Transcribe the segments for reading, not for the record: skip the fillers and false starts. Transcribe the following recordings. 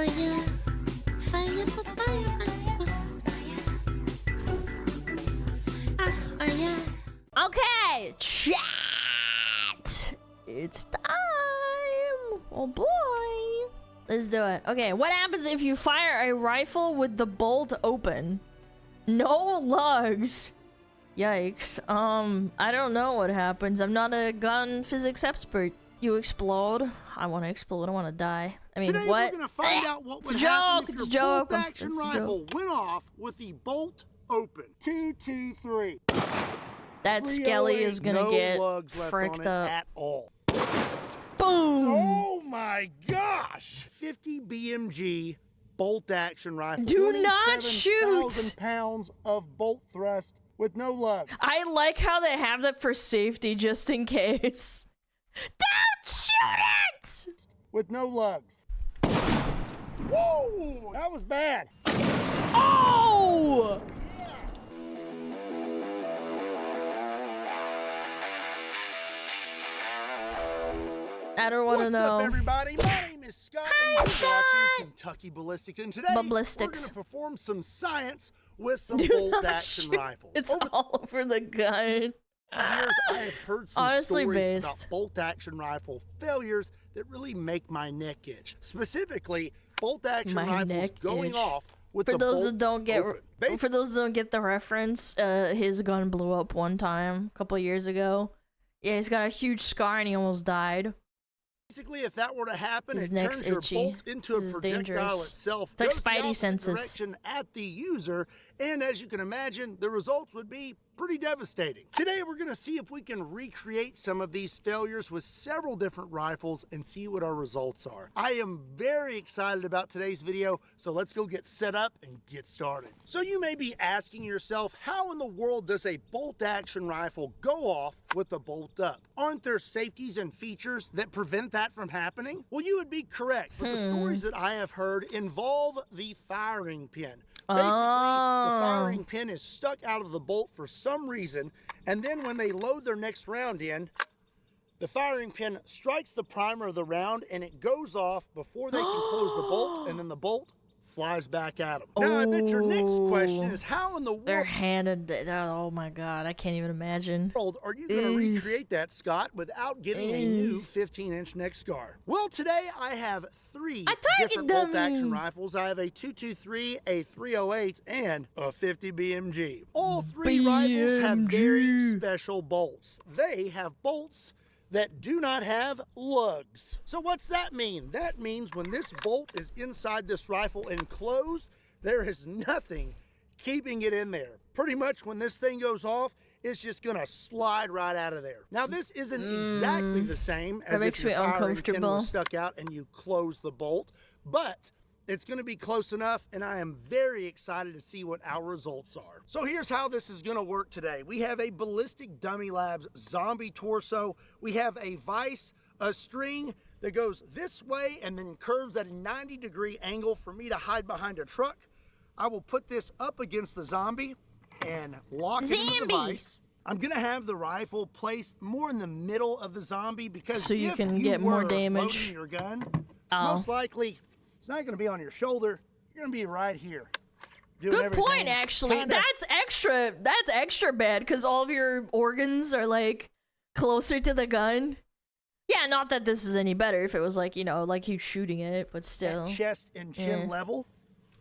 Fire, fire, fire, fire. Okay, chat. It's time. Oh boy. Let's do it. Okay, what happens if you fire a rifle with the bolt open? No lugs. Yikes. I don't know what happens. I'm not a gun physics expert. You explode. I want to explode. I want to die. I mean, today what? We're gonna find out what would It's a happen joke. if It's a your joke. bolt-action It's a rifle joke. went off with the bolt open. 2, 2, 3. That skelly is gonna no get lugs left fricked on it up. at all. Boom! Oh my gosh! 50 BMG bolt-action rifle. Do not shoot! 27,000 pounds of bolt thrust with no lugs. I like how they have that for safety, just in case. Don't shoot it! With no lugs. Whoa! That was bad. Oh! I don't want to know. What's up, everybody? My name is Scott, Hi, and you're Scott! watching Kentucky Ballistics. And today, Ballistics. we're going to perform some science with some Do not bolt-action shoot. rifles. It's all over the gun. the years, I have heard some Honestly stories based. about bolt-action rifle failures that really make my neck itch. Specifically, bolt-action My rifles neck going itch. off with For the those bolt that don't get, open. for those that don't get the reference, his gun blew up one time a couple years ago. Yeah, he's got a huge scar and he almost died. Basically, if that were to happen, His it neck's turns your itchy. bolt into a This is projectile dangerous. itself. It's like goes the Spidey opposite senses. direction at the user, and as you can imagine, the results would be pretty devastating. Today, we're going to see if we can recreate some of these failures with several different rifles and see what our results are. I am very excited about today's video, so let's go get set up and get started. So you may be asking yourself, how in the world does a bolt-action rifle go off with the bolt up? Aren't there safeties and features that prevent that from happening? Well, you would be correct, but the stories that I have heard involve the firing pin. Basically, the firing pin is stuck out of the bolt for some reason, and then when they load their next round in, the firing pin strikes the primer of the round and it goes off before they can close the bolt, and then the bolt flies back at them. Now, I bet your next question is, how in the They're world handed. Oh my god, I can't even imagine. are you going to recreate that, Scott, without getting a new 15-inch neck scar? Well, today I have 3 different bolt-action rifles. I have a 223, a 308, and a 50 BMG. All 3 rifles have very special bolts. They have bolts that do not have lugs. So what's that mean? That means when this bolt is inside this rifle enclosed, there is nothing keeping it in there. Pretty much when this thing goes off, it's just gonna slide right out of there. Now this isn't exactly the same as if your firing pin was stuck out and you close the bolt, but it's gonna be close enough, and I am very excited to see what our results are. So here's how this is gonna work today. We have a Ballistic Dummy Labs zombie torso. We have a vise, a string that goes this way and then curves at a 90-degree angle for me to hide behind a truck. I will put this up against the zombie and lock it into the vise. I'm gonna have the rifle placed more in the middle of the zombie because so you if can you get more were damage. loading your gun, most likely it's not gonna be on your shoulder. You're gonna be right here. Good point, actually. That's extra bad because all of your organs are like closer to the gun. Yeah, not that this is any better if it was like, you know, like you shooting it, but still. At chest and chin level.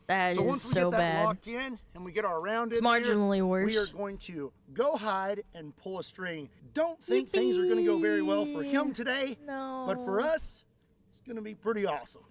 That So is once we so get that bad. locked in and we get our round It's in there, marginally worse. we are going to go hide and pull a string. Don't think things are going to go very well for him today, but for us, it's going to be pretty awesome.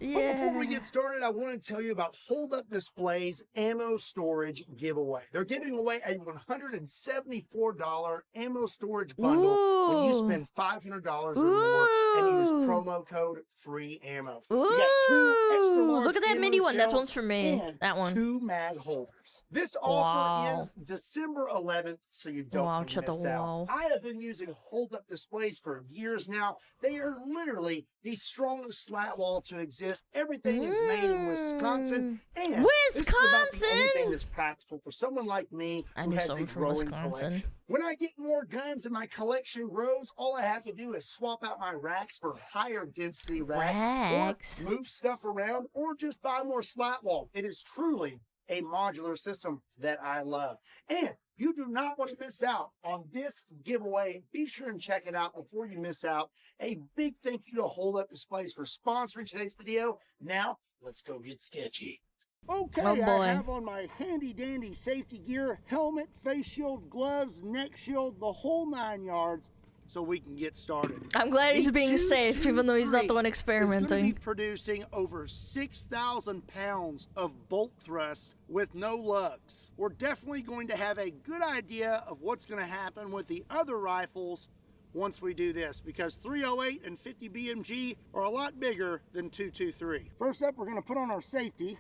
But before we get started, I want to tell you about Hold Up Display's ammo storage giveaway. They're giving away a $174 ammo storage bundle when you spend $500 or more and use promo code FREEAMMO. You got 2 extra large look at that ammo mini one. That shells one's for me. and That one. 2 mag holders. This offer ends December 11th, so you don't miss out. I have been using Hold Up Displays for years now. They are literally the strongest slat wall to exist. Everything is made in Wisconsin, and this is about the only thing that's practical for someone like me who has a growing collection. When I get more guns and my collection grows, all I have to do is swap out my racks for higher density racks. Or move stuff around, or just buy more slat wall. It is truly a modular system that I love. And you do not want to miss out on this giveaway. Be sure and check it out before you miss out. A big thank you to Hold Up Displays for sponsoring today's video. Now, let's go get sketchy. Okay, oh boy. I have on my handy dandy safety gear, helmet, face shield, gloves, neck shield, the whole 9 yards, so we can get started. I'm glad he's being safe, even though he's not the one experimenting. It's going to be producing over 6,000 pounds of bolt thrust with no lugs. We're definitely going to have a good idea of what's going to happen with the other rifles once we do this, because 308 and 50 BMG are a lot bigger than 223. First up, we're going to put on our safety.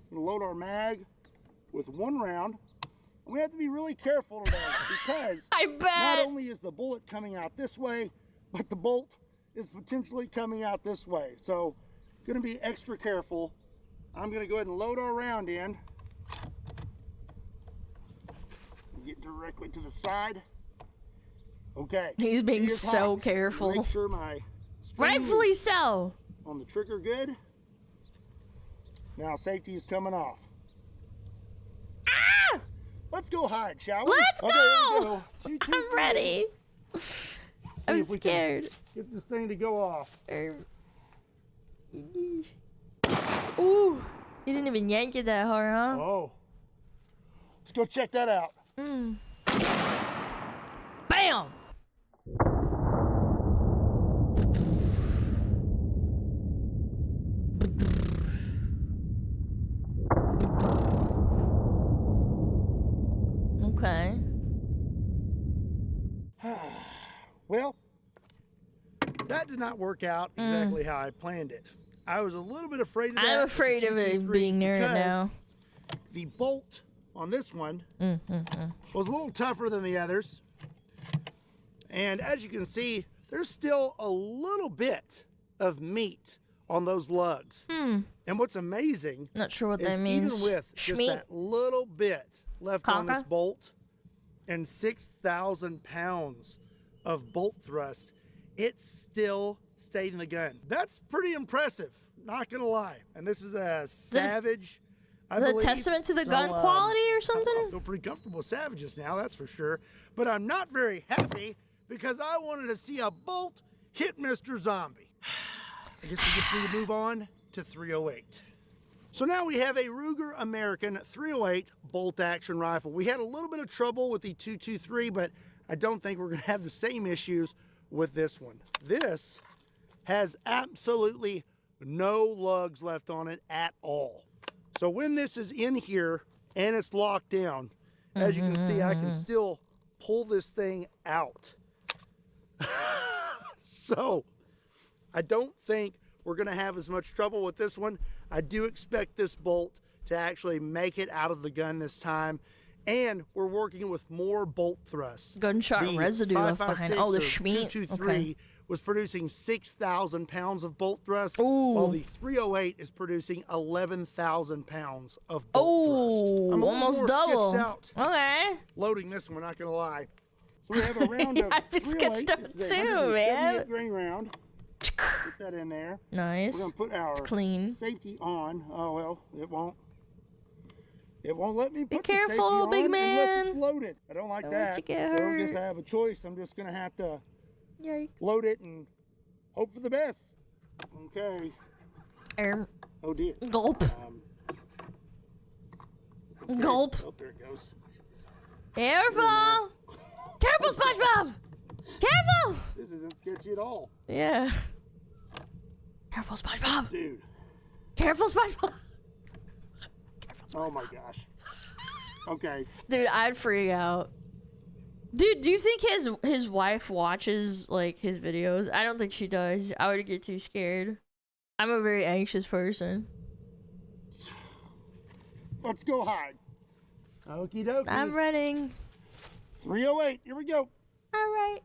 We're going to load our mag with 1 round. And we have to be really careful today because not only is the bullet coming out this way, but the bolt is potentially coming out this way. So, going to be extra careful. I'm going to go ahead and load our round in. Get directly to the side. Okay. He's being so careful. Make sure my rightfully so. On the trigger good. Now safety is coming off. Ah! Let's go hide, shall we? Let's go! Here we go. 2, 2, I'm ready. I'm scared. Get this thing to go off. Ooh, you didn't even yank it that hard, huh? Oh. Let's go check that out. Bam! Okay. Well, that did not work out exactly how I planned it. I was a little bit afraid of that. I'm afraid of it being near it now. The bolt on this one was a little tougher than the others. And as you can see, there's still a little bit of meat on those lugs. And what's amazing, not sure what that means. Even with just that little bit left on this bolt and 6,000 pounds of bolt thrust, it still stayed in the gun. That's pretty impressive, not gonna lie. And this is a Savage, I believe. The testament to the gun quality or something? I feel pretty comfortable with Savages now, that's for sure. But I'm not very happy because I wanted to see a bolt hit Mr. Zombie. I guess we just need to move on to 308. So now we have a Ruger American 308 bolt action rifle. We had a little bit of trouble with the 223, but I don't think we're gonna have the same issues with this one. This has absolutely no lugs left on it at all. So when this is in here and it's locked down, as you can see, I can still pull this thing out. So I don't think we're gonna have as much trouble with this one. I do expect this bolt to actually make it out of the gun this time. And we're working with more bolt thrust. Gunshot residue left behind. Oh, the Schmeat. 223 was producing 6,000 pounds of bolt thrust, Ooh. while the 308 is producing 11,000 pounds of bolt thrust. I'm almost more double. sketched out. Okay. Loading this one, we're not gonna lie. So we have a round of I'd be sketched out This is a too, man. 178 grain round. Put that in there. Nice. We're gonna put our clean safety on. Oh well, it won't. It won't let me put Be careful, the safety on big man. unless it's loaded. I don't like Don't that. you get So I hurt. guess I have a choice. I'm just gonna have to Yikes. load it and hope for the best. Okay. Oh dear. Gulp. Okay. Gulp. Oh, there it goes. Careful! Careful, SpongeBob! Careful! This isn't sketchy at all. Yeah. Careful, SpongeBob! Dude. Careful, SpongeBob! Careful, SpongeBob. Oh my gosh. Okay. Dude, I'd freak out. Dude, do you think his wife watches, like, his videos? I don't think she does. I would get too scared. I'm a very anxious person. Let's go hide. Okie dokie. I'm running. 308. Here we go. All right.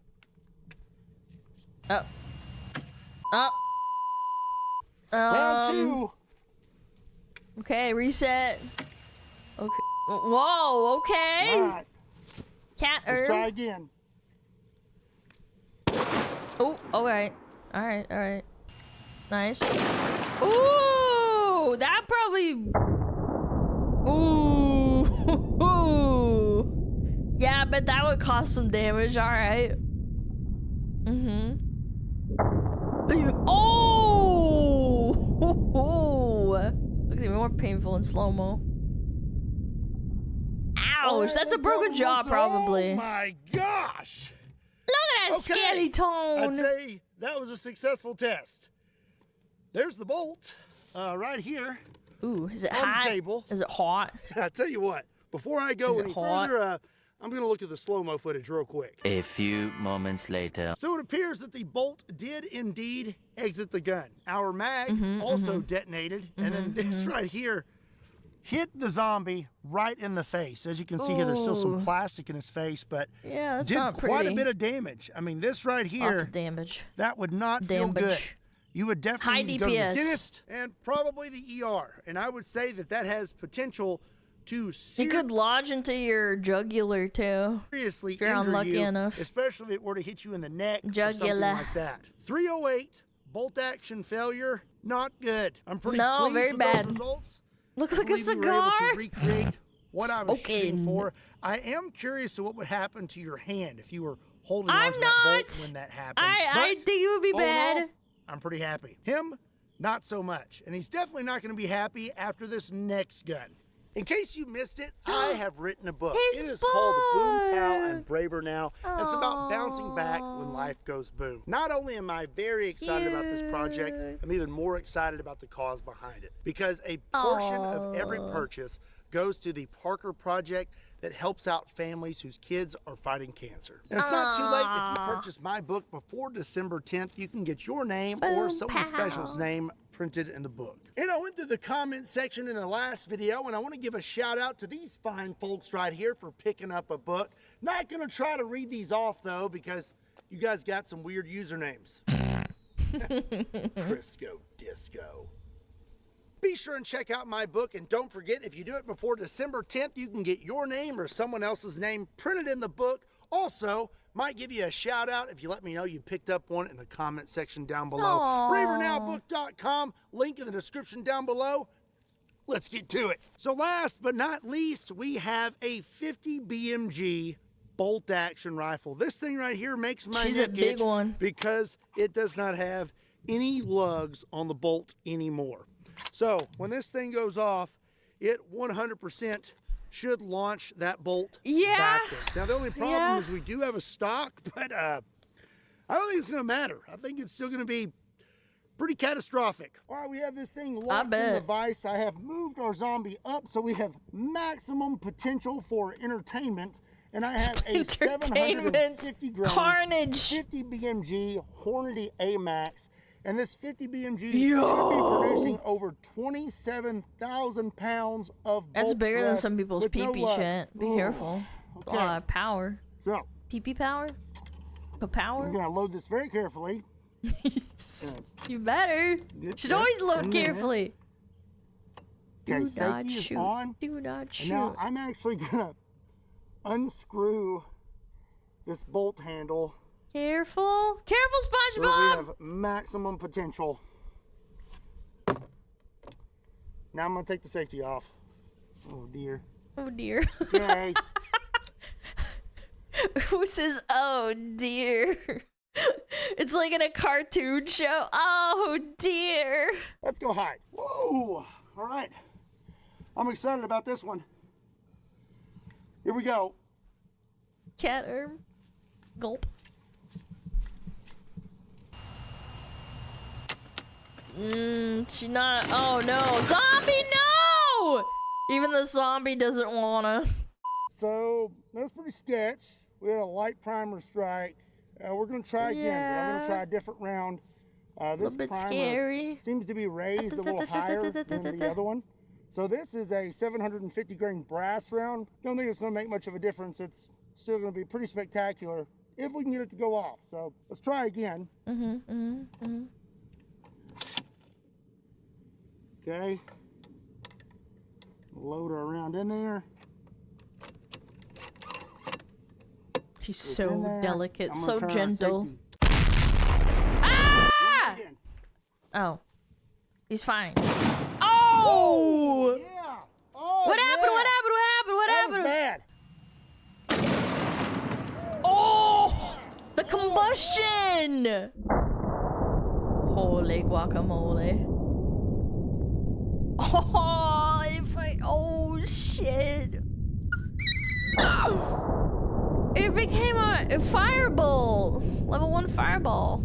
Oh. Oh. Round 2. Okay, reset. Okay. Whoa, okay. All right. Cat Let's try herb. again. Oh, alright. Alright. Nice. Ooh! That probably... Ooh! Yeah, but that would cause some damage, alright. Mm-hmm. Oh! Looks even more painful in slow-mo. Ouch! That's a broken jaw, probably. Oh my gosh! Look at that scaly tone! I'd say that was a successful test. There's the bolt, right here. Ooh, is it on hot? the table. Is it hot? I tell you what, before I go any hot? further, I'm gonna look at the slow-mo footage real quick. A few moments later. So it appears that the bolt did indeed exit the gun. Our mag also detonated, and then this right here hit the zombie right in the face. As you can see here, there's still some plastic in his face, but Yeah, that's did not quite pretty. a bit of damage. I mean, this right here, Lots of damage. that would not feel good. Damage. You would definitely High need to go to the DPS. dentist and probably the ER. And I would say that that has potential to It could lodge into your jugular too. seriously you're injure unlucky you, enough. especially if it were to hit you in the neck or something Jugular. like that. 308 bolt action failure, not good. I'm pretty No, pleased very with bad. those results. Looks I like a believe we were cigar. able to recreate what I was shooting Smoking. for. I am curious to what would happen to your hand if you were holding I'm onto that bolt not. when that happened. I But think it would be all in all, bad. I'm pretty happy. Him, not so much. And he's definitely not going to be happy after this next gun. In case you missed it, I have written a book. His It is called Boom Pow book. and Braver Now. And it's about bouncing back when life goes boom. Not only am I very excited about this project, I'm even more excited about the cause behind it. Because a portion of every purchase goes to the Parker Project that helps out families whose kids are fighting cancer. And it's not too late. If you purchase my book before December 10th, you can get your name or someone special's name printed in the book. And I went to the comment section in the last video, and I want to give a shout out to these fine folks right here for picking up a book. Not going to try to read these off though, because you guys got some weird usernames. Crisco Disco. Be sure and check out my book, and don't forget, if you do it before December 10th, you can get your name or someone else's name printed in the book. Also, might give you a shout out if you let me know you picked up one in the comment section down below. BraverNowBook.com, link in the description down below. Let's get to it. So last but not least, we have a 50 BMG bolt action rifle. This thing right here makes my She's a neck big itch one. because it does not have any lugs on the bolt anymore. So when this thing goes off, it 100% should launch that bolt backwards. Now the only problem is we do have a stock, but I don't think it's going to matter. I think it's still going to be pretty catastrophic. All right, we have this thing locked in the vise. I have moved our zombie up so we have maximum potential for entertainment. And I have a 750 gram, carnage, 50 BMG Hornady AMAX. And this 50 BMG should be producing over 27,000 pounds of bolt That's bigger than thrust some people's with no pee-pee lugs. shit. Be careful. Okay. A lot of power. So, Pee-pee power? Power? I'm going to load this very carefully. You better. Should always load carefully. Okay, Do safety not is shoot. on. Do not shoot. And now I'm actually going to unscrew this bolt handle. Careful. Careful, So SpongeBob! that we have maximum potential. Now I'm going to take the safety off. Oh, dear. Oh, dear. Okay. Who says, oh, dear? It's like in a cartoon show. Oh, dear. Let's go hide. Whoa. All right. I'm excited about this one. Here we go. Cat herb. Gulp. She not. Oh no, zombie, no! Even the zombie doesn't wanna. So that was pretty sketch. We had a light primer strike. We're gonna try again, but I'm gonna try a different round. This A little bit primer scary. seems to be raised a little higher than the other one. So this is a 750 grain brass round. Don't think it's gonna make much of a difference. It's still gonna be pretty spectacular if we can get it to go off. So let's try again. Okay. Load our round in there. She's so delicate, so kinda gentle. safety. Ah! Again. Oh. He's fine. Oh! Yeah. Oh, What happened? yeah. What happened? What happened? What That was happened? bad. Oh! The combustion! Holy guacamole. Oh, oh shit. It became a fireball. Level 1 fireball.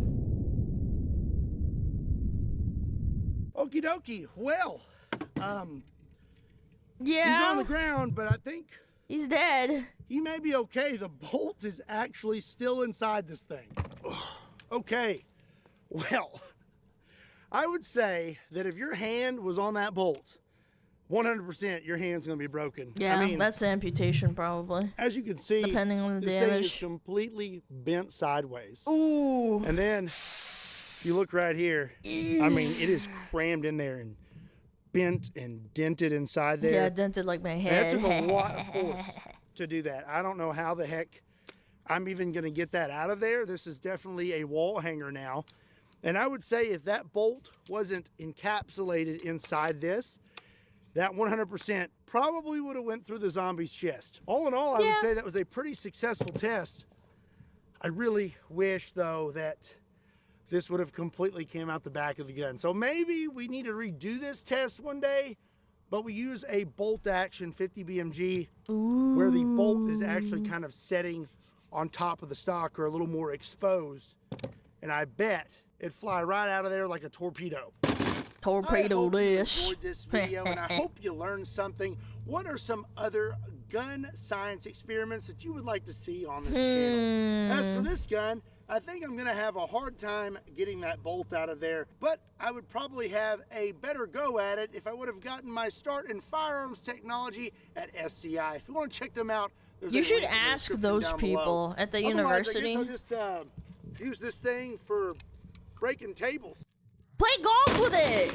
Okie dokie. Well, Yeah. he's on the ground, but I think He's dead. he may be okay. The bolt is actually still inside this thing. Okay. Well, I would say that if your hand was on that bolt, 100% your hand's going to be broken. Yeah, I mean, that's amputation probably. as you can see, Depending on the this thing is damage. completely bent sideways. Ooh. And then, if you look right here, I mean, it is crammed in there and bent and dented inside there. Yeah, dented like my head. That took a lot of force to do that. I don't know how the heck I'm even going to get that out of there. This is definitely a wall hanger now. And I would say if that bolt wasn't encapsulated inside this, that 100% probably would have went through the zombie's chest. All in all, I would say that was a pretty successful test. I really wish, though, that this would have completely came out the back of the gun. So maybe we need to redo this test one day, but we use a bolt action 50 BMG where the bolt is actually kind of setting on top of the stock or a little more exposed. And I bet it'd fly right out of there like a torpedo. Torpedo this. I hope you enjoyed this video and I hope you learned something. What are some other gun science experiments that you would like to see on this channel? As for this gun, I think I'm gonna have a hard time getting that bolt out of there, but I would probably have a better go at it if I would have gotten my start in firearms technology at SCI. If you want to check them out, there's You a should link in the ask description those down people below. at the Otherwise, university. I guess I'll just use this thing for breaking tables. Play golf with it.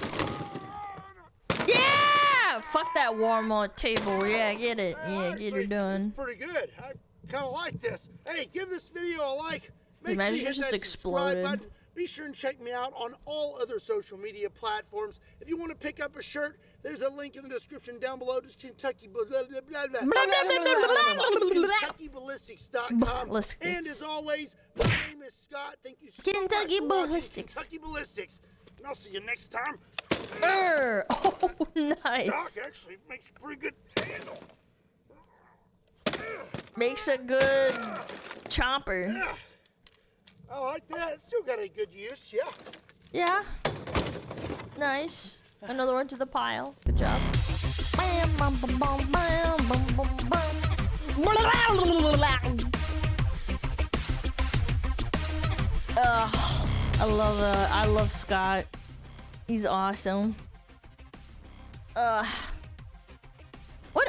Yeah! Fuck that warm-on table. Yeah, get it. Yeah, get it done. It's pretty good. I kind of like this. Hey, give this video a like. Make Imagine sure you hit just that exploded. subscribe button. Be sure and check me out on all other social media platforms. If you want to pick up a shirt, there's a link in the description down below. Just KentuckyBallistics.com. And as always, my name is Scott. Thank you so much for watching KentuckyBallistics. Kentucky Ballistics. And I'll see you next time. Oh, nice. Stock actually makes a pretty good handle. Makes a good chomper. Yeah. I like that. It's still got a good use, yeah. Yeah. Nice. Another one to the pile. Good job. Bam, bum, bum, bum, bam, bum, bum, bum. Ugh. I love Scott. He's awesome. What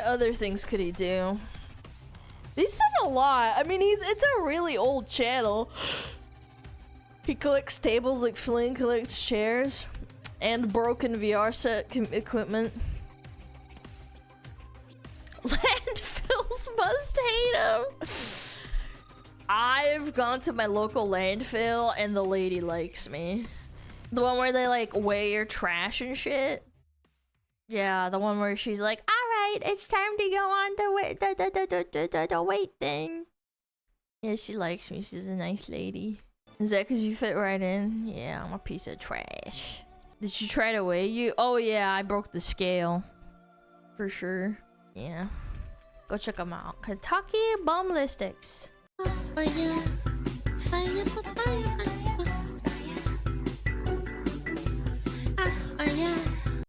other things could he do? He's done a lot. I mean, it's a really old channel. He collects tables like Flynn collects chairs and broken VR set equipment. Landfills must hate him. I've gone to my local landfill and the lady likes me. The one where they like weigh your trash and shit. Yeah, the one where she's like, all right, it's time to go on the weight thing. Yeah, she likes me. She's a nice lady. Is that because you fit right in? Yeah, I'm a piece of trash. Did she try to weigh you? Oh yeah, I broke the scale. For sure. Yeah. Go check them out. KentuckyBallistics.